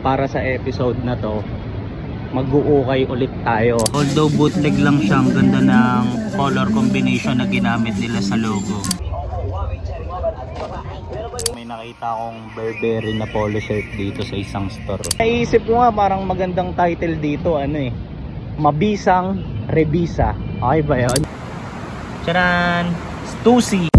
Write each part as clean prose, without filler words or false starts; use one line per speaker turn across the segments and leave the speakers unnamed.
Para sa episode na to, mag-uukay ulit tayo. Although bootleg lang siya, ang ganda ng color combination na ginamit nila sa logo. May nakita akong Burberry na polo shirt dito sa isang store. Naisip ko nga parang magandang title dito, Mabisang Rebisa. Okay ba yun? Tcharan! Stussy!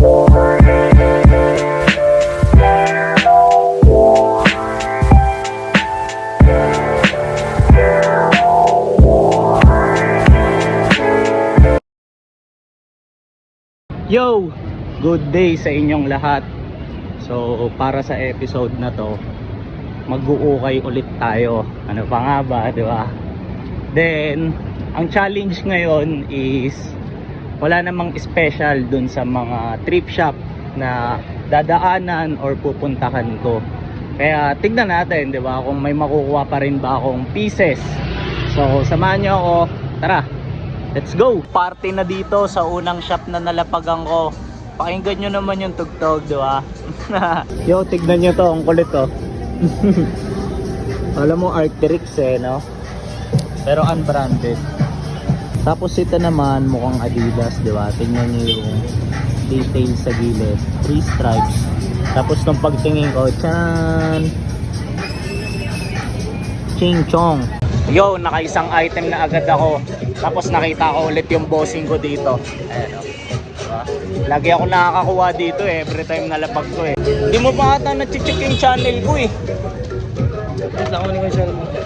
Yo! Good day sa inyong lahat. So para sa episode na to, mag-uukay ulit tayo. Ano pa nga ba, di ba? Then, ang challenge ngayon is wala namang special dun sa mga thrift shop na dadaanan or pupuntahan ko. Kaya tignan natin, di ba, kung may makukuha pa rin ba akong pieces. So samahan nyo ako. Tara! Let's go! Party na dito sa unang shop na nalapagan ko. Pakinggan nyo naman yung tugtog, di ba? Yo, tignan nyo to, ang kulit to. Alam mo, Arc'teryx no? Pero unbranded. Tapos ito naman, mukhang Adidas, di ba? Tignan nyo yung details sa gilid. 3 stripes. Tapos nung pagtingin ko, tyan! Ching chong! Yo, nakaisang item na agad ako. Tapos nakita ko ulit yung bossing ko dito. Ayan, diba? Lagi ako nakakakuha dito every time nalapag ko Hindi mo pa ata na-check yung channel ko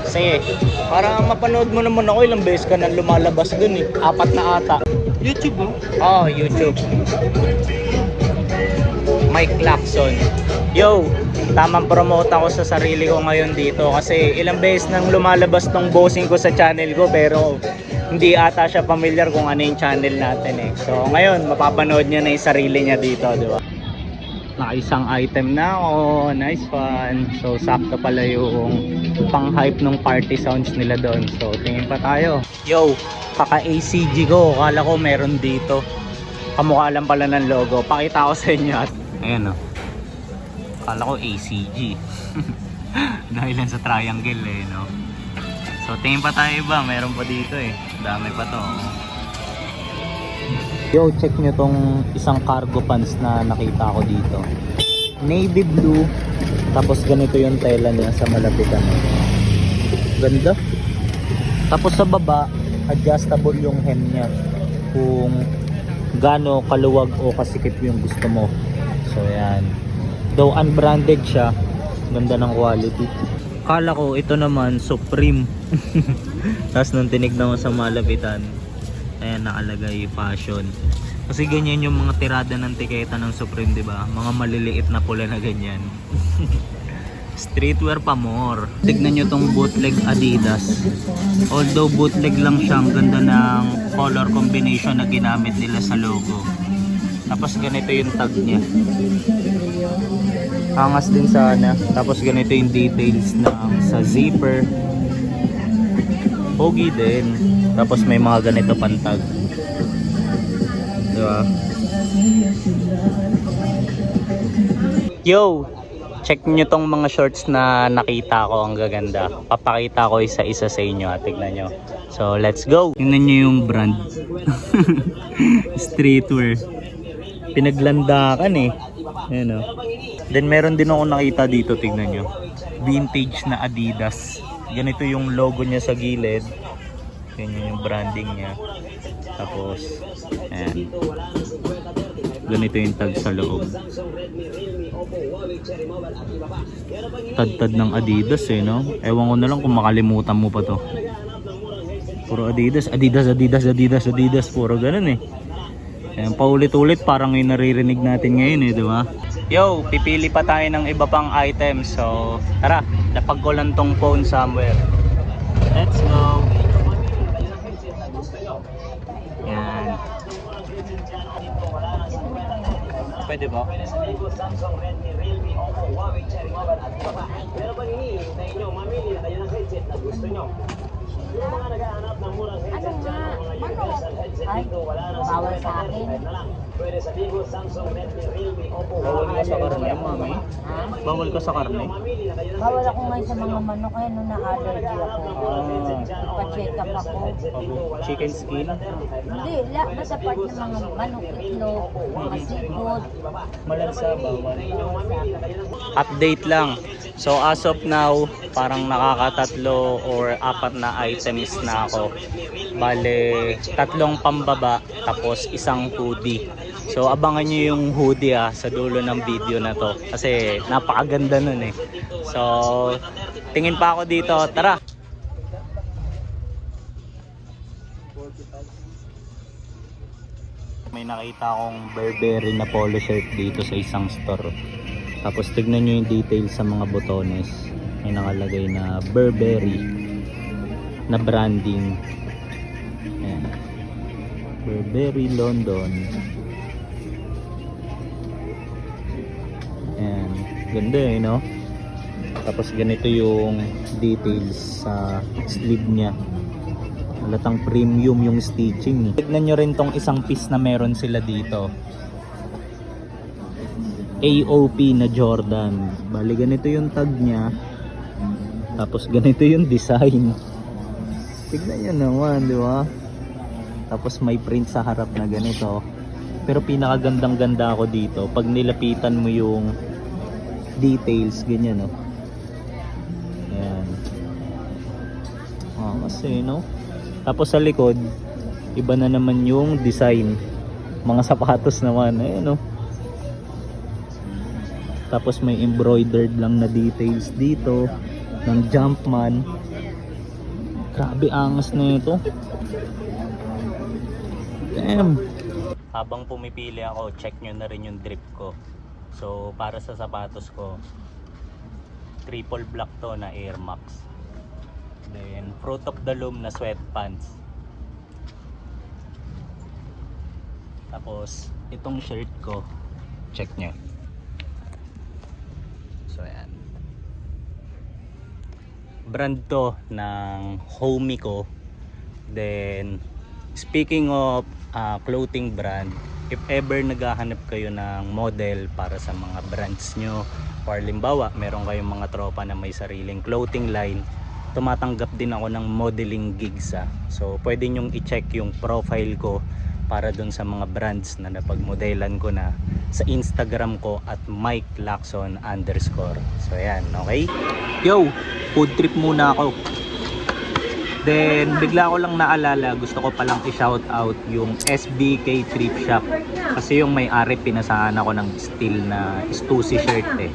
Sige, para mapanood mo naman ako, ilang beses ka nang lumalabas dun 4 na ata. YouTube mo? Oo, YouTube. Mike Lacson. Yo, tamang promote ako sa sarili ko ngayon dito kasi ilang beses nang lumalabas tong bossing ko sa channel ko pero hindi ata siya familiar kung ano yung channel natin So ngayon mapapanood niya na yung sarili niya dito, di ba? Nakaisang item na ako, nice fun. So sakto pala yung pang hype ng party sounds nila doon. So tingin pa tayo. Yo, kaka ACG ko, akala ko meron dito. Kamukha lang pala ng logo. Pakita ko sa inyo. Ayan akala ko ACG. Dahil lang sa triangle no. So tingin pa tayo ba, meron pa dito dami pa to. Yo, check nyo tong isang cargo pants na nakita ko dito. Navy blue. Tapos ganito yung tela niya sa malapitan. Ganda. Tapos sa baba, adjustable yung hem niya. Kung gaano kaluwag o kasikip yung gusto mo. So yan. Though unbranded siya, ganda ng quality. Kala ko ito naman Supreme. Tapos nung tinignan ko sa malapitan, ayan nakalagay fashion. Kasi ganyan yung mga tirada ng tiketa ng Supreme, di ba? Mga maliliit na pula na ganyan. Streetwear pa more. Tignan nyo tong bootleg Adidas. Although bootleg lang siya, ang ganda ng color combination na ginamit nila sa logo. Tapos ganito yung tag niya. Angas din sana. Tapos ganito yung details ng sa zipper. Pogi din. Tapos may mga ganito pantag. Diba? Yo! Check nyo tong mga shorts na nakita ko. Ang gaganda. Papakita ko isa-isa sa inyo. Tignan nyo. So let's go! Tingnan nyo yung brand. Streetwear. Pinaglandakan Ayan Then meron din ako nakita dito, tignan nyo. Vintage na Adidas. Ganito yung logo niya sa gilid. Ganyan yung branding niya. Tapos, ayan. Ganito yung tag sa loob. Tad-tad ng Adidas no? Ewan ko na lang kung makalimutan mo pa to. Puro Adidas, Adidas, Adidas, Adidas, Adidas. Puro ganun Ayan, paulit-ulit parang yung naririnig natin ngayon di ba? Yo, pipili pa tayo ng iba pang items. So, tara, lapag ko lang tong phone somewhere. Let's go. Yan. Pwede ba?
Pero pag hinihintay nyo, mamili kayo ng headset na gusto nyo. Yung mga naghahanap ng murang headset dyan, mga Ay, bawal sa akin.
Bawal ka sa karne, mami?
Ha?
Bawal ka sa karne?
Bawal ako ngayon sa mga manok kaya nung na-allergy ako. Ipa-check up ako.
Chicken skin?
Hindi, basta part ng mga manok, itlog, mga seafood.
Malansa, bawal.
Bawal sa akin.
Update lang. So as of now, parang nakakatatlo or 4 na items na ako. Bale, 3 pambaba tapos isang hoodie. So abangan nyo yung hoodie sa dulo ng video na to. Kasi napakaganda nun eh. So tingin pa ako dito. Tara! May nakita akong Burberry na polo shirt dito sa isang store. Tapos tignan nyo yung details sa mga botones. May nakalagay na Burberry na branding. Ayan. Burberry London. Ayan. Ganda eh, no? Tapos ganito yung details sa sleeve niya. Halatang premium yung stitching. Tignan nyo rin tong isang piece na meron sila dito. AOP na Jordan. Bali ganito yung tag niya. Tapos ganito yung design. Tignan nyo naman, di ba? Tapos may print sa harap na ganito. Pero pinakagandang ganda ako dito pag nilapitan mo yung details, ganyan, no? Ayan. Kasi, no? Tapos sa likod, iba na naman yung design. Mga sapatos naman, ayan, no? Tapos may embroidered lang na details dito ng Jumpman. Grabe angas na ito. Damn. Habang pumipili ako, check nyo na rin yung drip ko. So para sa sapatos ko, triple black to na Air Max. Then Fruit of the Loom na sweatpants. Tapos itong shirt ko, check nyo. So ayan. Brand to ng Homey ko. Then speaking of clothing brand, if ever naghahanap kayo ng model para sa mga brands nyo, or limbawa meron kayong mga tropa na may sariling clothing line, tumatanggap din ako ng modeling gigs. So pwede nyong i-check yung profile ko para dun sa mga brands na napagmodelan ko na sa Instagram ko at Mike Lacson _ So ayan, okay? Yo, food trip muna ako. Then bigla ko lang naalala, gusto ko palang i-shout out yung SBK Thrift Shop. Kasi yung may-ari pinasahan ako ng steel na Stussy shirt eh.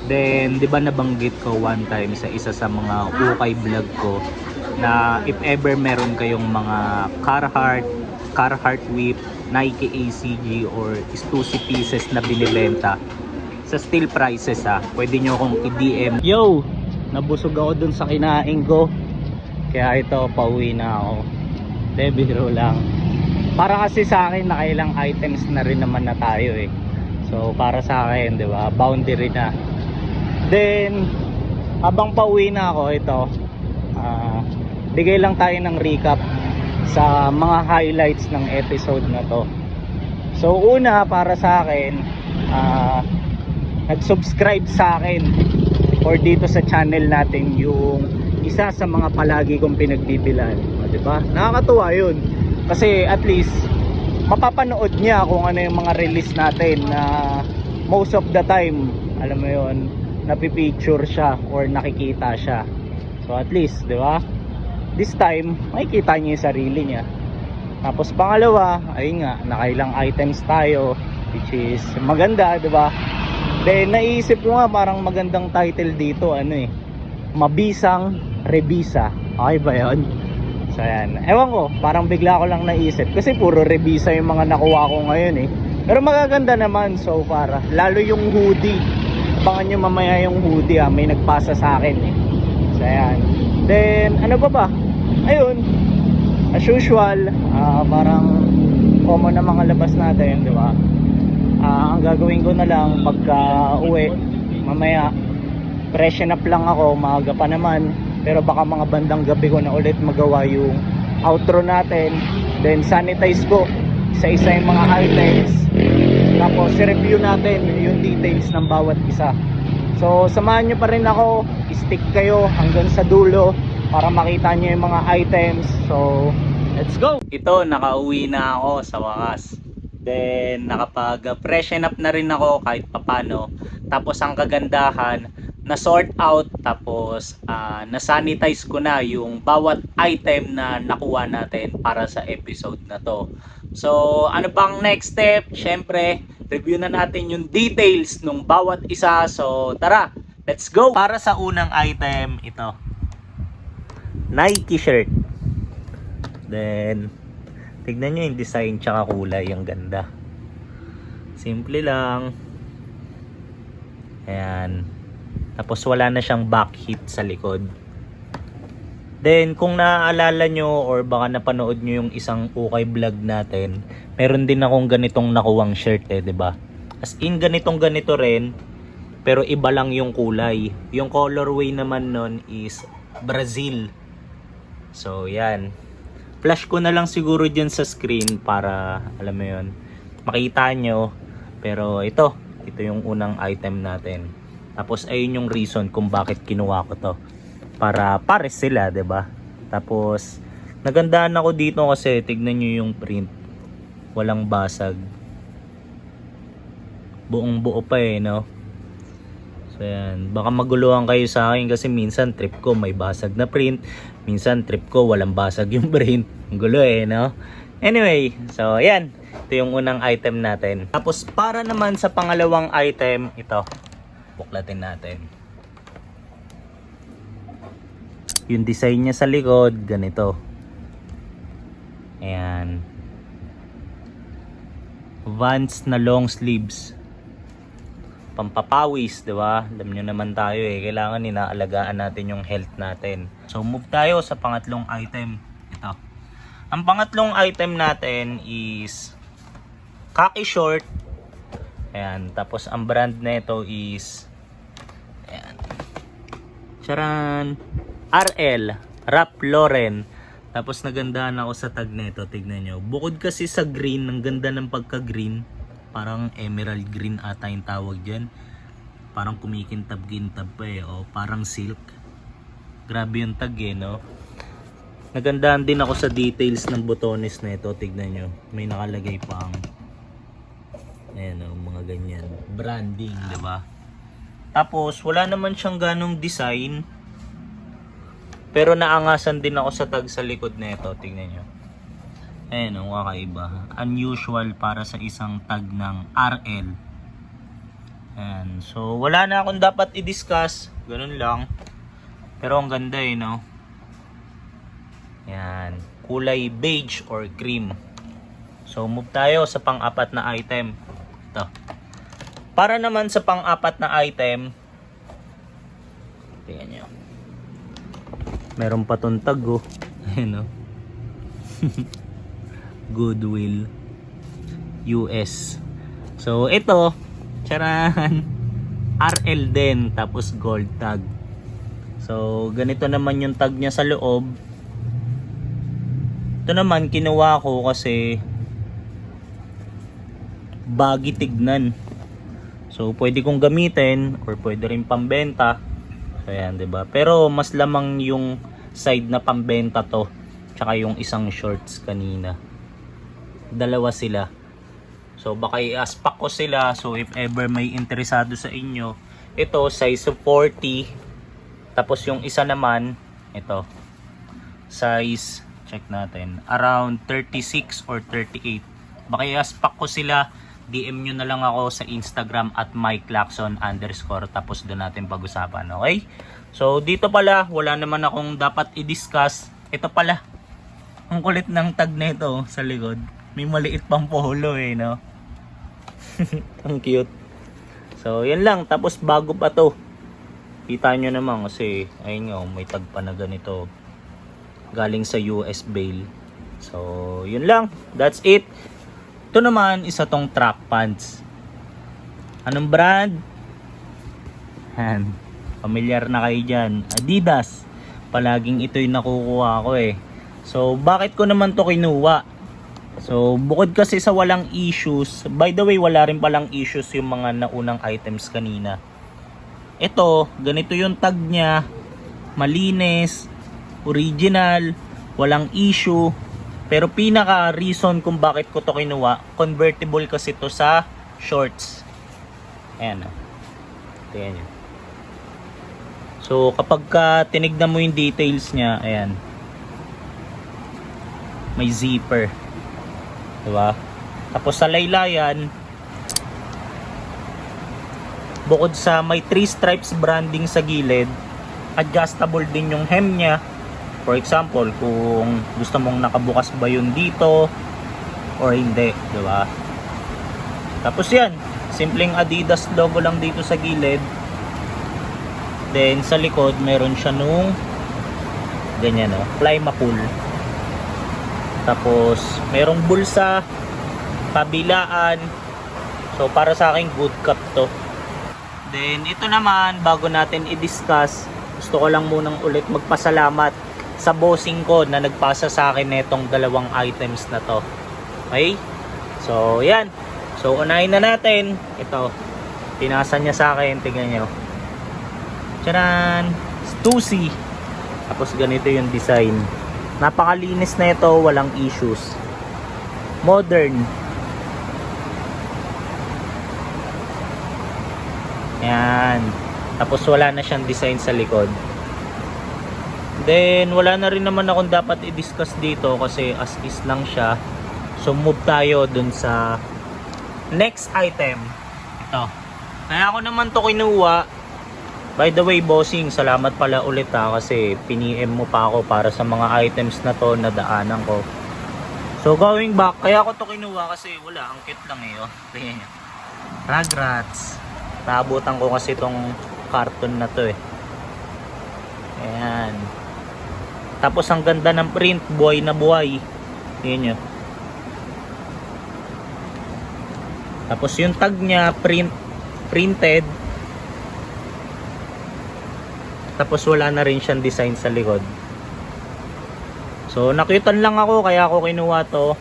Then, di ba nabanggit ko one time sa isa sa mga ukay vlog ko na if ever meron kayong mga Carhartt whip, Nike ACG or Stussy pieces na binibenta sa steel prices pwede nyo akong i-DM. Yo! Nabusog ako dun sa kinain ko. Kaya ito, pauwi na ako. Biro lang. Para kasi sa akin, nakailang items na rin naman na tayo eh. So para sa akin, di ba, boundary na. Then habang pauwi na ako, ito bigay lang tayo ng recap sa mga highlights ng episode na to. So una, para sa akin, nag-subscribe sa akin or dito sa channel natin yung isa sa mga palagi kong pinagbibilan, di ba? Nakakatuwa yun kasi at least mapapanood niya kung ano yung mga release natin na most of the time, alam mo yun, napipicture siya or nakikita siya. So at least, di ba, this time makikita niya yung sarili niya. Tapos pangalawa, ayun nga, nakailang items tayo which is maganda, di ba? Then naisip ko nga parang magandang title dito, ano eh, Mabisang Rebisa. Okay ba yun? So ayan, ewan ko, parang bigla ko lang naisip kasi puro rebisa yung mga nakuha ko ngayon eh. Pero magaganda naman so far, lalo yung hoodie. Abangan nyo mamaya yung hoodie, may nagpasa sa akin eh. So ayan. Then ano ba? Ayun, as usual, parang common na mga labas natin, di ba? Ang gagawin ko na lang pagka uwi mamaya, freshen up lang ako, maaga pa naman, pero baka mga bandang gabi ko na ulit magawa yung outro natin. Then sanitize ko isa-isa yung mga items. Tapos review natin yung details ng bawat isa. So samahan nyo pa rin ako, stick kayo hanggang sa dulo para makita nyo yung mga items. So let's go! Ito, nakauwi na ako sa wakas. Then nakapag-freshen up na rin ako kahit papano. Tapos ang kagandahan, na-sort out, tapos na-sanitize ko na yung bawat item na nakuha natin para sa episode na to. So ano bang next step? Syempre, review na natin yung details ng bawat isa. So tara, let's go! Para sa unang item, ito, Nike shirt. Then tignan nyo yung design tsaka kulay, ang ganda. Simple lang. Ayan. Tapos wala na siyang back hit sa likod. Then kung naaalala nyo or baka napanood nyo yung isang ukay vlog natin, meron din akong ganitong nakuwang shirt eh, 'di ba? As in ganito rin, pero iba lang yung kulay. Yung colorway naman nun is Brazil. So yan. Flash ko na lang siguro dyan sa screen para alam mo yun, makita nyo. Pero ito yung unang item natin. Tapos ayun yung reason kung bakit kinuha ko to, para pares sila, 'di ba? Tapos nagandahan ako dito kasi tignan nyo yung print, walang basag, buong buo pa eh, no? So yan, baka maguluhan kayo sa akin kasi minsan trip ko may basag na print, minsan trip ko walang basag yung print. Ang gulo eh, no? Anyway, so yan, ito yung unang item natin. Tapos para naman sa pangalawang item, ito, buklatin natin. Yung design niya sa likod, ganito. Ayan. Vans na long sleeves. Pampapawis, di ba? Alam nyo naman tayo eh, kailangan inaalagaan natin yung health natin. So move tayo sa pangatlong item. Ito. Ang pangatlong item natin is khaki short. Ayan, tapos ang brand nito is, ayan, charan, RL, Ralph Lauren. Tapos nagandahan ako sa tag nito, tignan nyo. Bukod kasi sa green, ang ganda ng pagka-green, parang emerald green ata yung tawag dyan. Parang kumikintab-gintab pa eh, o parang silk. Grabe yung tag eh, no? Nagandahan din ako sa details ng botones na ito, tignan nyo. May nakalagay pang, ayan o, mga ganyan, branding, di ba? Tapos wala naman siyang ganong design, pero naangasan din ako sa tag sa likod nito, tingnan nyo. Ayan o, kakaiba, unusual para sa isang tag ng RL. Ayan, so wala na akong dapat i-discuss, ganun lang. Pero ang ganda eh, no? Ayan, kulay beige or cream. So move tayo sa pang-apat na item. Ito. Para naman sa pang-apat na item, tingnan nyo, meron pa tong tag oh. Ayun, no? Goodwill US. So ito, charan, RL din, tapos gold tag. So ganito naman yung tag niya sa loob. Ito naman kinuha ko kasi baggy tignan. So pwede kong gamitin or pwede rin pambenta. So ayan, 'di ba? Pero mas lamang yung side na pambenta to, tsaka yung isang shorts kanina. Dalawa sila. So baka i-aspak ko sila. So if ever may interesado sa inyo, ito size 40. Tapos yung isa naman, ito size, check natin, around 36 or 38. Baka i-aspak ko sila. DM nyo na lang ako sa Instagram at myclaxon_, tapos doon natin pag-usapan, okay? So dito pala, wala naman akong dapat i-discuss. Ito pala, ang kulit ng tag nito sa likod. May maliit pang polo eh, no? Ang cute. So yan lang, tapos bago pa to. Kita nyo naman kasi, ayun nga, may tag pa na ganito. Galing sa US Bail. So yun lang, that's it. Ito naman, isa tong track pants. Anong brand? Familiar na kayo dyan. Adidas. Palaging ito yung nakukuha ko eh. So, bakit ko naman to kinuha? So, bukod kasi sa walang issues, by the way, wala rin palang issues yung mga naunang items kanina. Ito, ganito yung tag niya, malinis, original, walang issue. Pero pinaka reason kung bakit ko to kinuha, convertible kasi to sa shorts. Ayan. Tingnan nyo. So, kapag ka tinignan mo yung details niya, ayan. May zipper. Diba? Tapos sa laylayan, bukod sa may 3 stripes branding sa gilid, adjustable din yung hem niya. For example, kung gusto mong nakabukas ba yun dito or hindi, diba? Tapos yan, simpleng Adidas logo lang dito sa gilid. Then sa likod, meron siya nung ganyan, no? Climacool. Tapos merong bulsa, kabilaan. So para sa akin, good cup to. Then ito naman, bago natin i-discuss, gusto ko lang munang ulit magpasalamat sa bossing ko na nagpasa sa akin netong dalawang items na to. Okay? So yan. So unahin na natin. Ito, pinasa niya sa akin. Tingnan nyo. Tcharan! Stussy. Tapos ganito yung design. Napakalinis na ito. Walang issues. Modern. Yan. Tapos wala na siyang design sa likod. Then wala na rin naman akong dapat i-discuss dito kasi as is lang siya. So move tayo dun sa next item. Ito. Kaya ako naman to kinuha. By the way, bossing, salamat pala ulit kasi piniem mo pa ako para sa mga items na to na daanan ko. So going back, kaya ako to kinuha kasi wala, ang cute lang eh. Oh. Rugrats. Naabutan ko kasi tong cartoon na to eh. Ayan. Tapos ang ganda ng print, buhay na buhay. Yan yun. Tapos yung tag niya, printed. Tapos wala na rin siyang design sa likod. So nakyutan lang ako, kaya ako kinuha to.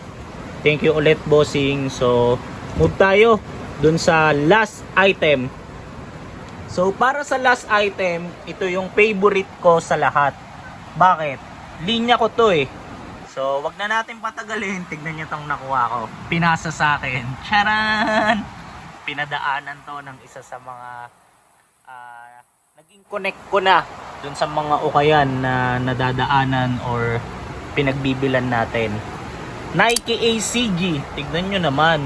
Thank you ulit, bossing. So move tayo dun sa last item. So para sa last item, ito yung favorite ko sa lahat. Bakit? Linya ko to eh. So wag na natin patagalin. Tignan nyo tong nakuha ko. Pinasa sa akin. Charan! Pinadaanan to ng isa sa mga naging connect ko na dun sa mga ukayan na nadadaanan or pinagbibilan natin. Nike ACG. Tignan nyo naman.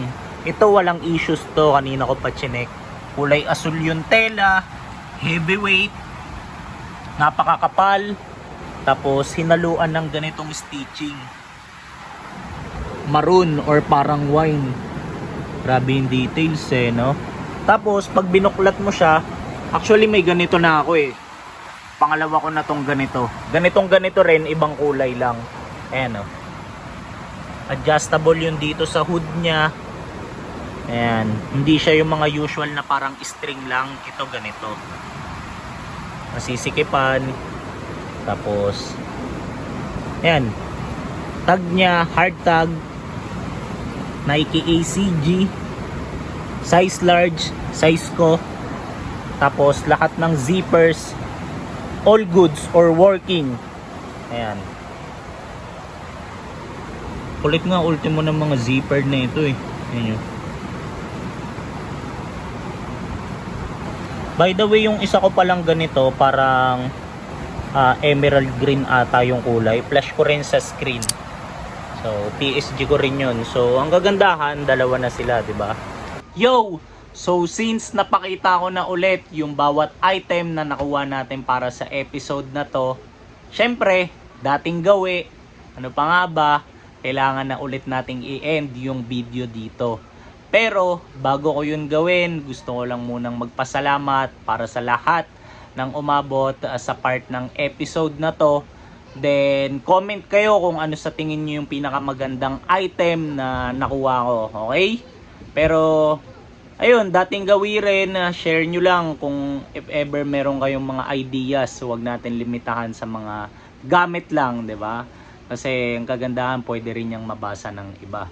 Ito walang issues to. Kanina ko pa chinek. Kulay asul yung tela. Heavyweight. Napakakapal. Tapos hinaluan ng ganitong stitching. Maroon or parang wine. Grabe yung details eh, no? Tapos pag binuklat mo siya, actually may ganito na ako eh. Pangalawa ko na tong ganito. Ganitong ganito rin, ibang kulay lang. Ayan o. Adjustable yun dito sa hood niya. Ayan. Hindi siya yung mga usual na parang string lang. Ito ganito. Nasisikipan. Tapos ayan. Tag niya, hard tag. Nike ACG. Size large, size ko. Tapos lahat ng zippers all goods or working. Ayan. Kulit nga ultimo ng mga zipper na ito eh. Ayan yun. By the way, yung isa ko palang ganito parang emerald green ata yung kulay. Flash ko rin sa screen. So PSG ko rin yun. So ang gagandahan, dalawa na sila, di ba? Yo! So since napakita ko na ulit yung bawat item na nakuha natin para sa episode na to, syempre, dating gawi, ano pa nga ba, kailangan na ulit nating i-end yung video dito. Pero bago ko yun gawin, gusto ko lang munang magpasalamat para sa lahat ng umabot sa part ng episode na to. Then comment kayo kung ano sa tingin nyo yung pinakamagandang item na nakuha ko, okay? Pero ayun, dating gawin, share nyo lang kung if ever meron kayong mga ideas. Huwag natin limitahan sa mga gamit lang, 'di ba? Kasi ang kagandahan, pwede rin niyang mabasa ng iba.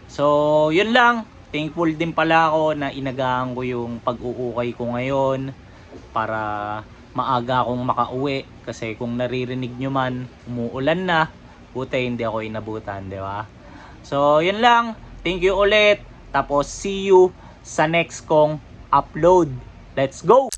So, yun lang. Thankful din pala ako na inagaan ko yung pag-uukay ko ngayon para maaga akong makauwi. Kasi kung naririnig nyo man, umuulan na. Buti hindi ako inabutan, di ba? So, yun lang. Thank you ulit. Tapos, see you sa next kong upload. Let's go!